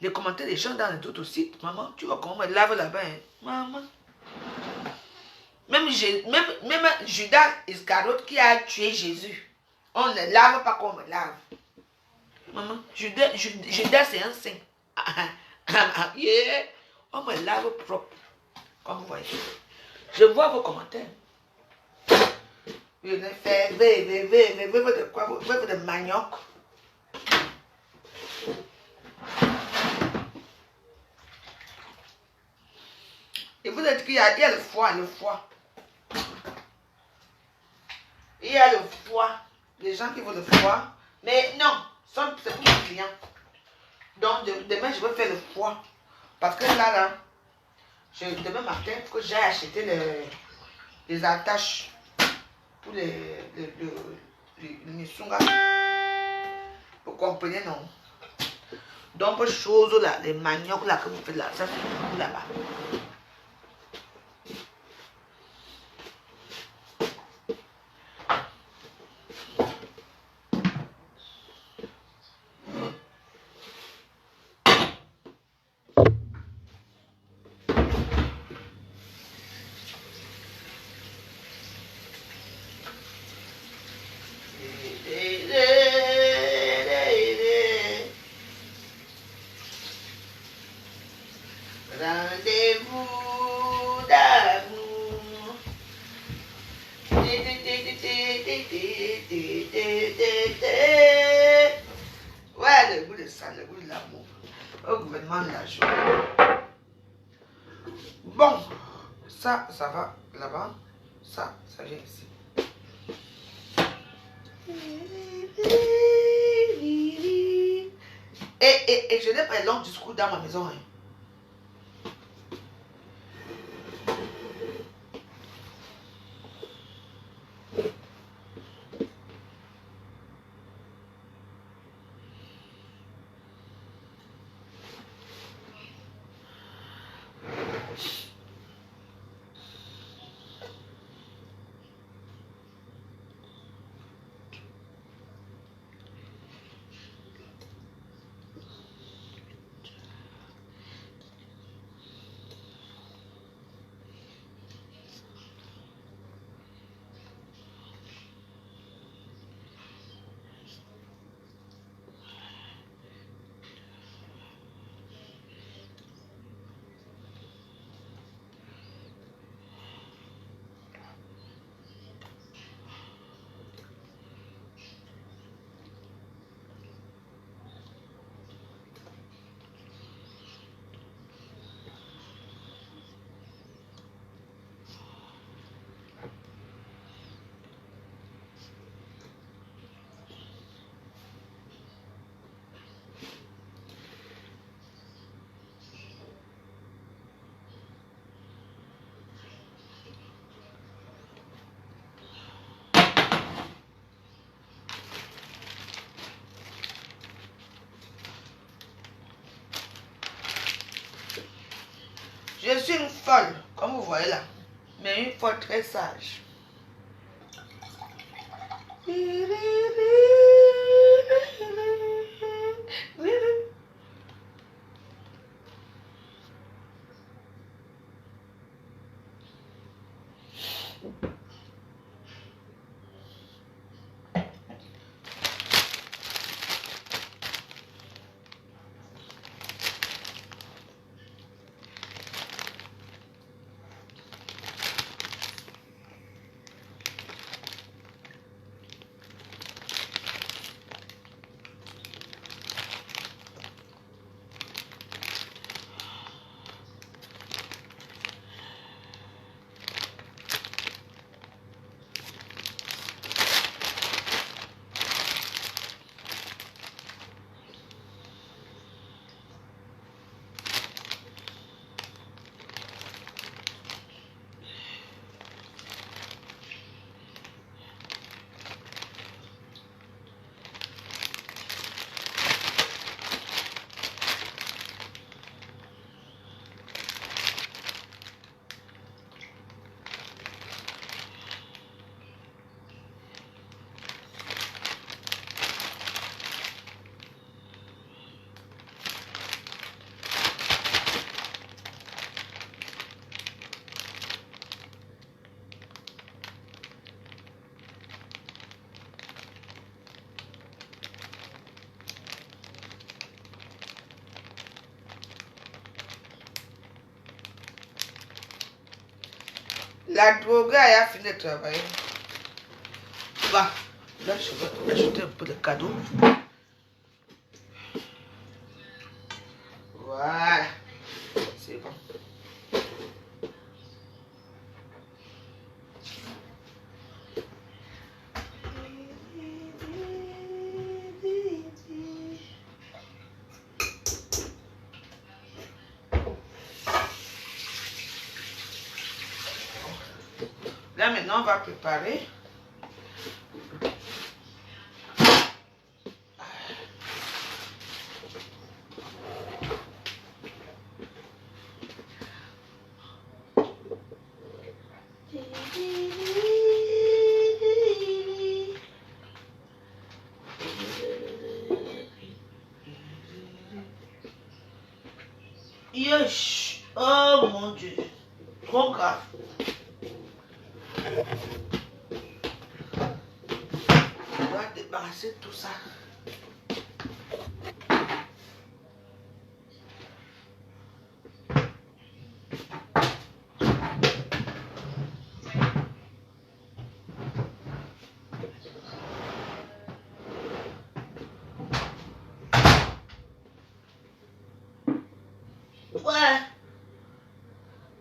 les commentaires des gens dans d'autres sites, maman, tu vois comment on me lave là-bas, hein? Maman. Même Judas Iscariote qui a tué Jésus, on ne lave pas comme on me lave. Maman, Judas c'est un saint. Yeah. On me lave propre. Comme vous voyez. Je vois vos commentaires. Je ne fais de quoi? De manioc. Et vous dites qu'il y a le foie, Il y a le foie. Les gens qui veulent le foie. Mais non, c'est pour les clients. Donc demain, je vais faire le foie. Parce que là, demain matin, il faut que j'aille acheter les attaches pour les Minsunga. Vous comprenez, non? Donc, choses là, les maniocs là que vous faites là, ça c'est beaucoup là-bas. Rendez-vous d'amour. Ouais, le goût de ça, le goût de l'amour. Au gouvernement de la joie. Bon, ça va là-bas. Ça vient ici. Et je n'ai pas un long discours dans ma maison. Hein. Je suis une folle, comme vous voyez là, mais une folle très sage. La drogue a fini de travailler. Bah, là, je vais ajouter un peu de cadeau. Voilà. C'est bon. Là, maintenant, on va préparer. Oh mon Dieu. Trop grave. Je dois débarrasser tout ça. Ouais.